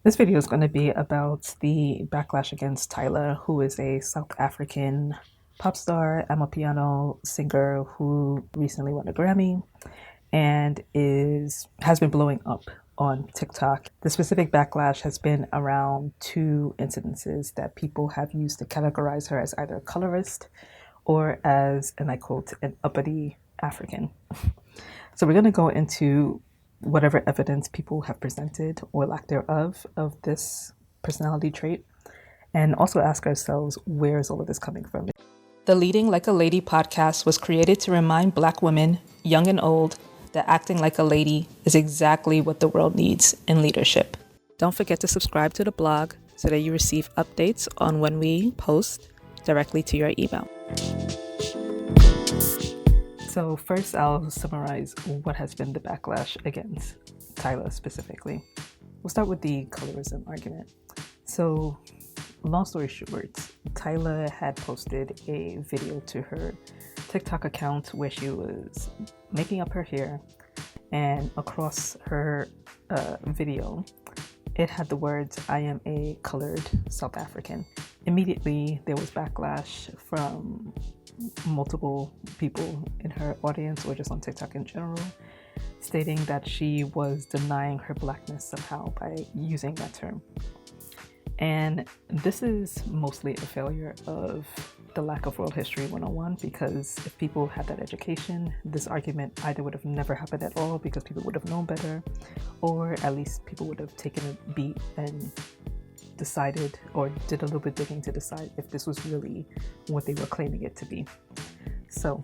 This video is going to be about the backlash against Tyla, who is a South African pop star, amapiano singer who recently won a Grammy and has been blowing up on TikTok. The specific backlash has been around two incidences that people have used to categorize her as either a colorist or as, and I quote, an uppity African. So we're going to go into whatever evidence people have presented or lack thereof of this personality trait, and also ask ourselves, where is all of this coming from? The Leading Like a Lady podcast was created to remind Black women, young and old, that acting like a lady is exactly what the world needs in leadership. Don't forget to subscribe to the blog so that you receive updates on when we post directly to your email. So first, I'll summarize what has been the backlash against Tyla specifically. We'll start with the colorism argument. So, long story short, Tyla had posted a video to her TikTok account where she was making up her hair, and across her video, it had the words, "I am a colored South African." Immediately, there was backlash from multiple people in her audience or just on TikTok in general, stating that she was denying her blackness somehow by using that term. And this is mostly a failure of the lack of world history 101, because if people had that education, this argument either would have never happened at all because people would have known better, or at least people would have taken a beat and decided or did a little bit digging to decide if this was really what they were claiming it to be. So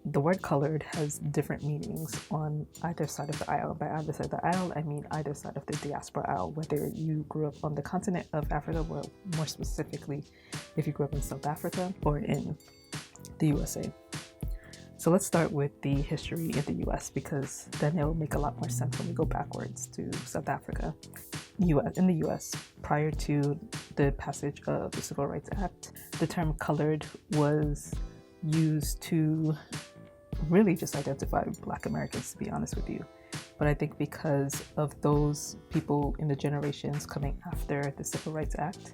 the word colored has different meanings on either side of the aisle. By either side of the aisle, I mean either side of the diaspora aisle, whether you grew up on the continent of Africa, or more specifically, if you grew up in South Africa or in the USA. So let's start with the history in the US, because then it will make a lot more sense when we go backwards to South Africa. In the US, prior to the passage of the Civil Rights Act, the term colored was used to really just identify Black Americans, to be honest with you. But I think because of those people in the generations coming after the Civil Rights Act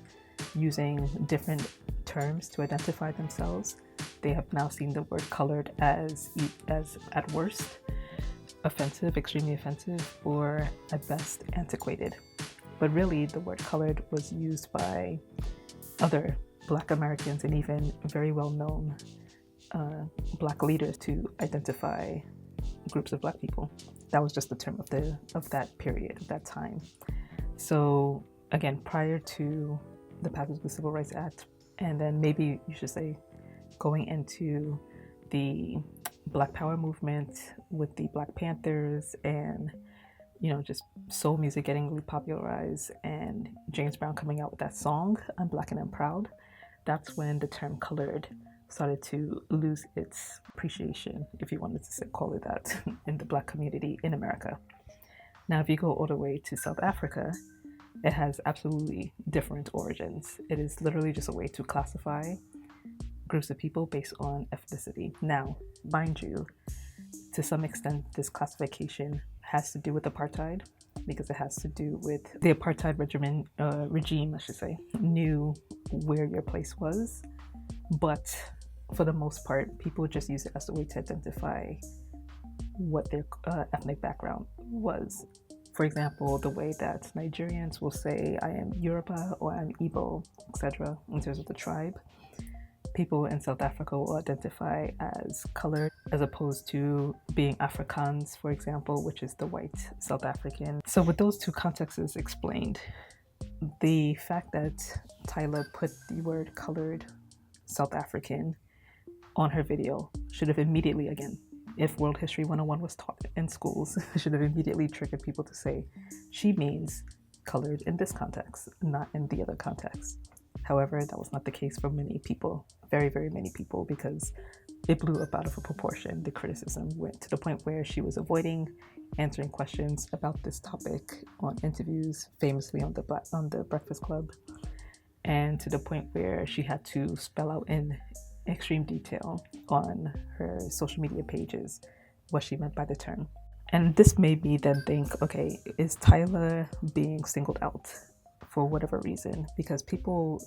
using different terms to identify themselves, they have now seen the word colored as at worst offensive, extremely offensive, or at best antiquated. But really, the word colored was used by other Black Americans and even very well-known Black leaders to identify groups of Black people. That was just the term of that period, of that time. So again, prior to the passage of the Civil Rights Act, and then maybe you should say going into the Black Power movement with the Black Panthers and just soul music getting really popularized, and James Brown coming out with that song, "I'm Black and I'm Proud," that's when the term colored started to lose its appreciation, if you wanted to call it that, in the Black community in America. Now, if you go all the way to South Africa, it has absolutely different origins. It is literally just a way to classify groups of people based on ethnicity. Now, mind you, to some extent, this classification has to do with apartheid, because it has to do with the apartheid regime, knew where your place was. But for the most part, people just use it as a way to identify what their ethnic background was. For example, the way that Nigerians will say, "I am Yoruba" or "I'm Igbo," etc., in terms of the tribe. People in South Africa will identify as colored, as opposed to being Afrikaans, for example, which is the white South African. So with those two contexts explained, the fact that Tyla put the word colored South African on her video should have immediately, again, if World History 101 was taught in schools, should have immediately triggered people to say, she means colored in this context, not in the other context. However, that was not the case for many people, very, very many people, because it blew up out of proportion. The criticism went to the point where she was avoiding answering questions about this topic on interviews, famously on the Breakfast Club, and to the point where she had to spell out in extreme detail on her social media pages what she meant by the term. And this made me then think, okay, is Tyla being singled out for whatever reason, because people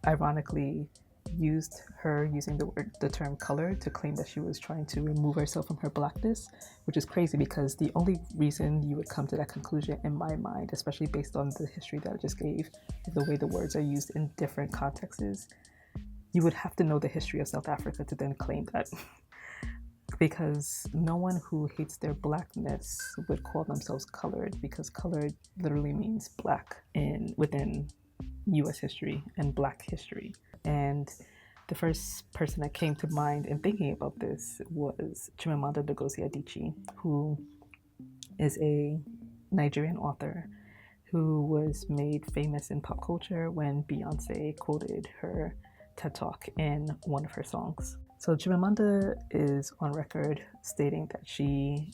ironically used her using the term color to claim that she was trying to remove herself from her blackness, which is crazy because the only reason you would come to that conclusion in my mind, especially based on the history that I just gave, the way the words are used in different contexts, is you would have to know the history of South Africa to then claim that. Because no one who hates their blackness would call themselves colored, because colored literally means black within US history and black history. And the first person that came to mind in thinking about this was Chimamanda Ngozi Adichie, who is a Nigerian author who was made famous in pop culture when Beyonce quoted her TED Talk in one of her songs. So Chimamanda is on record stating that she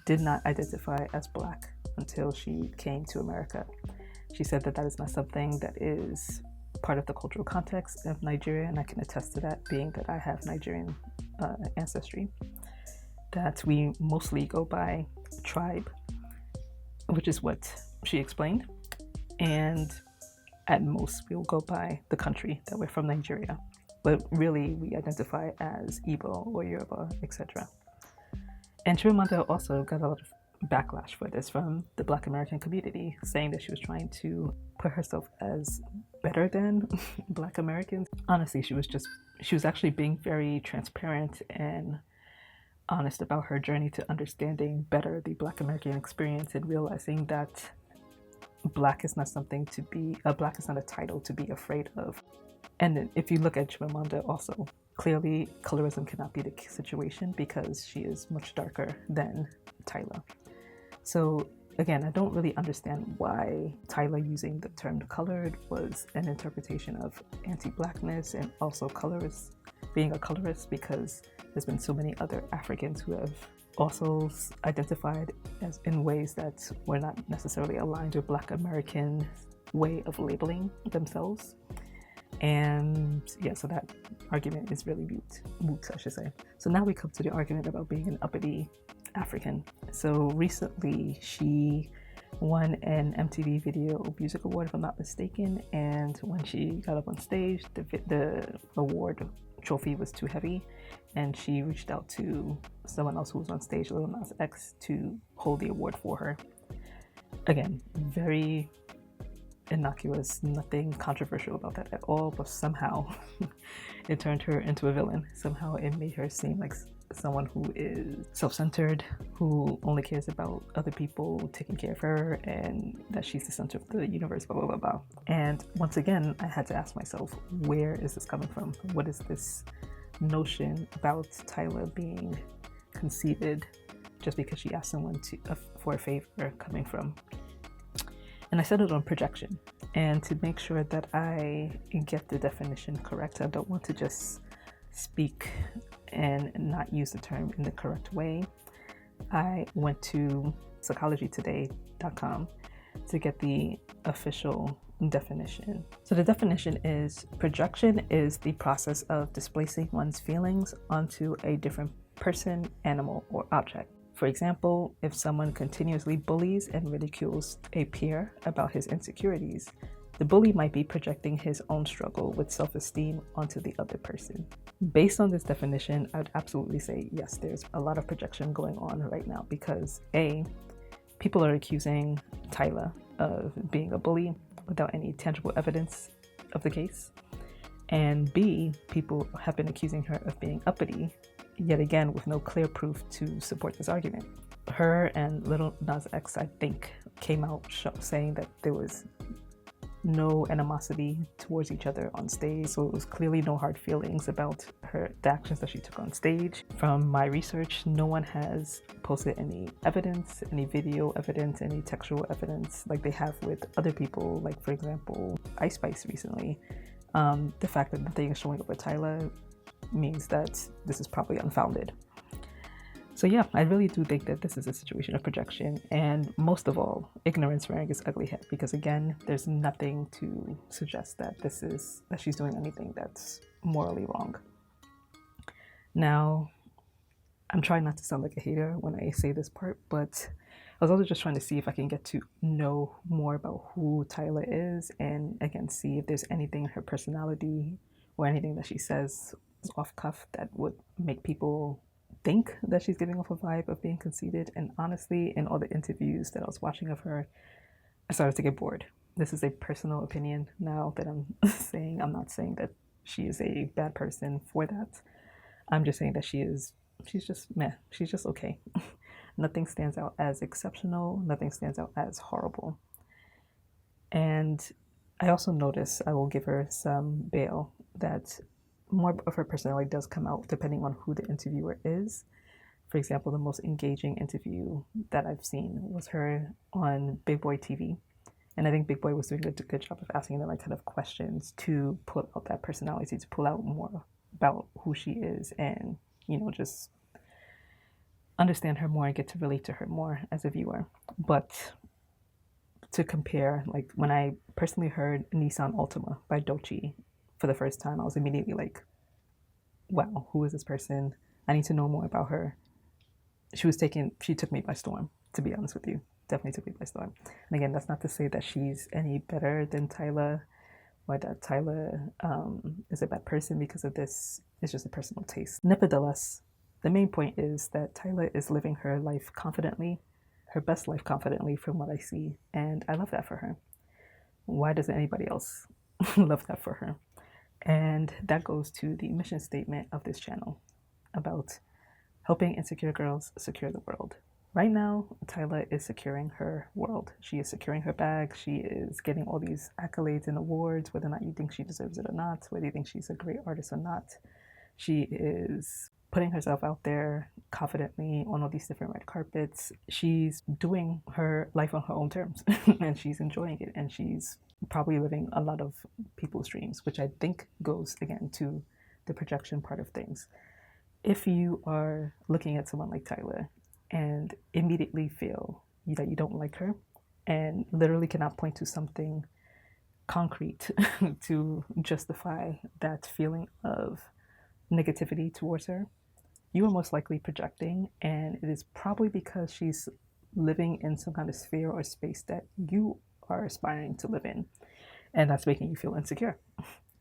did not identify as Black until she came to America. She said that that is not something that is part of the cultural context of Nigeria, and I can attest to that, being that I have Nigerian ancestry, that we mostly go by tribe, which is what she explained, and at most we'll go by the country that we're from, Nigeria, but really we identify as Igbo or Yoruba, etc. And Chimamanda also got a lot of backlash for this from the Black American community, saying that she was trying to put herself as better than Black Americans. Honestly, she was actually being very transparent and honest about her journey to understanding better the Black American experience and realizing that Black is not a title to be afraid of. And if you look at Chimamanda also, clearly colorism cannot be the situation because she is much darker than Tyla. So again, I don't really understand why Tyla using the term colored was an interpretation of anti-Blackness and also being a colorist, because there's been so many other Africans who have also identified as in ways that were not necessarily aligned with Black American way of labeling themselves. And yeah, so that argument is really moot, I should say. So now we come to the argument about being an uppity African. So recently she won an MTV Video Music Award, if I'm not mistaken, and when she got up on stage, the award trophy was too heavy, and she reached out to someone else who was on stage, Lil Nas X, to hold the award for her. Again, very innocuous, nothing controversial about that at all, but somehow it turned her into a villain. Somehow it made her seem like someone who is self-centered, who only cares about other people taking care of her, and that she's the center of the universe, blah, blah, blah, blah. And once again, I had to ask myself, where is this coming from? What is this notion about Tyla being conceited just because she asked someone for a favor coming from? And I settled on projection. And to make sure that I get the definition correct, I don't want to just speak and not use the term in the correct way. I went to psychologytoday.com to get the official definition. So the definition is: projection is the process of displacing one's feelings onto a different person, animal, or object. For example, if someone continuously bullies and ridicules a peer about his insecurities, the bully might be projecting his own struggle with self-esteem onto the other person. Based on this definition, I'd absolutely say yes, there's a lot of projection going on right now, because A, people are accusing Tyla of being a bully without any tangible evidence of the case. And B, people have been accusing her of being uppity, yet again with no clear proof to support this argument. Her and Lil Nas X, I think, came out saying that there was no animosity towards each other on stage, so it was clearly no hard feelings about the actions that she took on stage. From my research, no one has posted any evidence, any video evidence, any textual evidence like they have with other people, like for example Ice Spice recently. The fact that nothing is showing up with Tyla means that this is probably unfounded. So yeah, I really do think that this is a situation of projection, and most of all, ignorance rearing its ugly head, because again, there's nothing to suggest that she's doing anything that's morally wrong. Now, I'm trying not to sound like a hater when I say this part, but was also just trying to see if I can get to know more about who Tyla is, and again, see if there's anything in her personality or anything that she says off cuff that would make people think that she's giving off a vibe of being conceited. And honestly, in all the interviews that I was watching of her, I started to get bored. This is a personal opinion now that I'm saying. I'm not saying that she is a bad person for that. I'm just saying that she's just meh. She's just okay. Nothing stands out as exceptional. Nothing stands out as horrible. And I also notice, I will give her some bail, that more of her personality does come out depending on who the interviewer is. For example, the most engaging interview that I've seen was her on Big Boy TV. And I think Big Boy was doing a good job of asking the right kind of questions to pull out that personality, to pull out more about who she is, and, you know, just understand her more and get to relate to her more as a viewer. But to compare, like when I personally heard Nissan Altima by Doechii for the first time, I was immediately like, wow, who is this person? I need to know more about her. She took me by storm, to be honest with you. Definitely took me by storm. And again, that's not to say that she's any better than Tyla, or that Tyla is a bad person because of this. It's just a personal taste. Nevertheless, the main point is that Tyla is living her life confidently, her best life confidently from what I see. And I love that for her. Why doesn't anybody else love that for her? And that goes to the mission statement of this channel about helping insecure girls secure the world. Right now, Tyla is securing her world. She is securing her bag. She is getting all these accolades and awards, whether or not you think she deserves it or not, whether you think she's a great artist or not. She is putting herself out there confidently on all these different red carpets. She's doing her life on her own terms and she's enjoying it, and she's probably living a lot of people's dreams, which I think goes again to the projection part of things. If you are looking at someone like Tyla and immediately feel that you don't like her and literally cannot point to something concrete to justify that feeling of negativity towards her, you are most likely projecting, and it is probably because she's living in some kind of sphere or space that you are aspiring to live in, and that's making you feel insecure.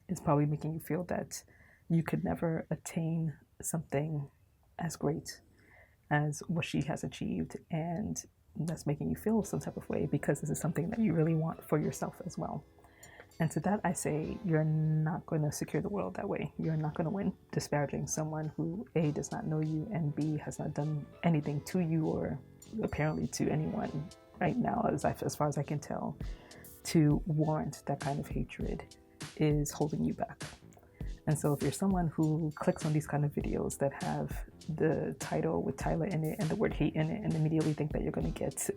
It's probably making you feel that you could never attain something as great as what she has achieved, and that's making you feel some type of way because this is something that you really want for yourself as well. And to that I say, you're not going to secure the world that way. You're not going to win disparaging someone who A, does not know you, and B, has not done anything to you or apparently to anyone right now, as far as I can tell, to warrant that kind of hatred is holding you back. And so if you're someone who clicks on these kind of videos that have the title with Tyla in it and the word hate in it and immediately think that you're going to get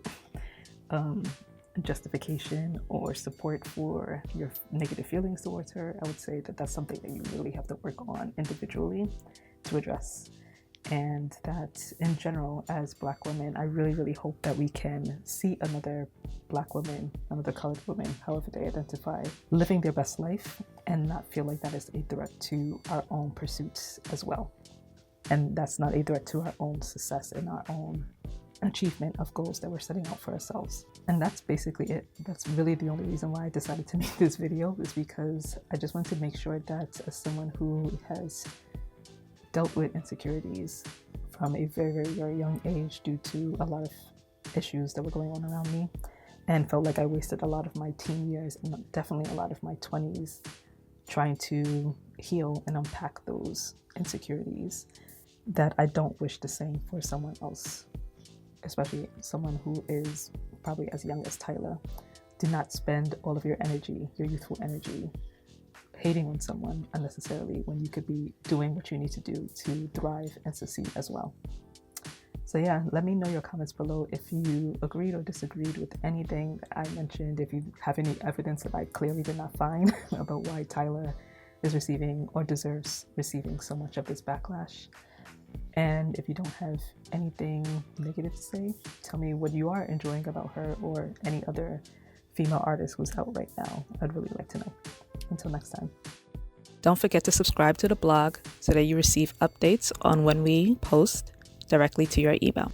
justification or support for your negative feelings towards her, I would say that that's something that you really have to work on individually to address. And that in general, as Black women, I really, really hope that we can see another Black woman, another colored woman, however they identify, living their best life and not feel like that is a threat to our own pursuits as well. And that's not a threat to our own success and our own achievement of goals that we're setting out for ourselves. And that's basically it. That's really the only reason why I decided to make this video, is because I just want to make sure that as someone who has dealt with insecurities from a very, very, very young age due to a lot of issues that were going on around me, and felt like I wasted a lot of my teen years and definitely a lot of my 20s trying to heal and unpack those insecurities, that I don't wish the same for someone else, especially someone who is probably as young as Tyla. Do not spend all of your energy, your youthful energy, hating on someone unnecessarily when you could be doing what you need to do to thrive and succeed as well. So yeah, let me know your comments below if you agreed or disagreed with anything that I mentioned, if you have any evidence that I clearly did not find about why Tyla is receiving or deserves receiving so much of this backlash. And if you don't have anything negative to say, tell me what you are enjoying about her or any other female artist who's out right now. I'd really like to know. Until next time. Don't forget to subscribe to the blog so that you receive updates on when we post directly to your email.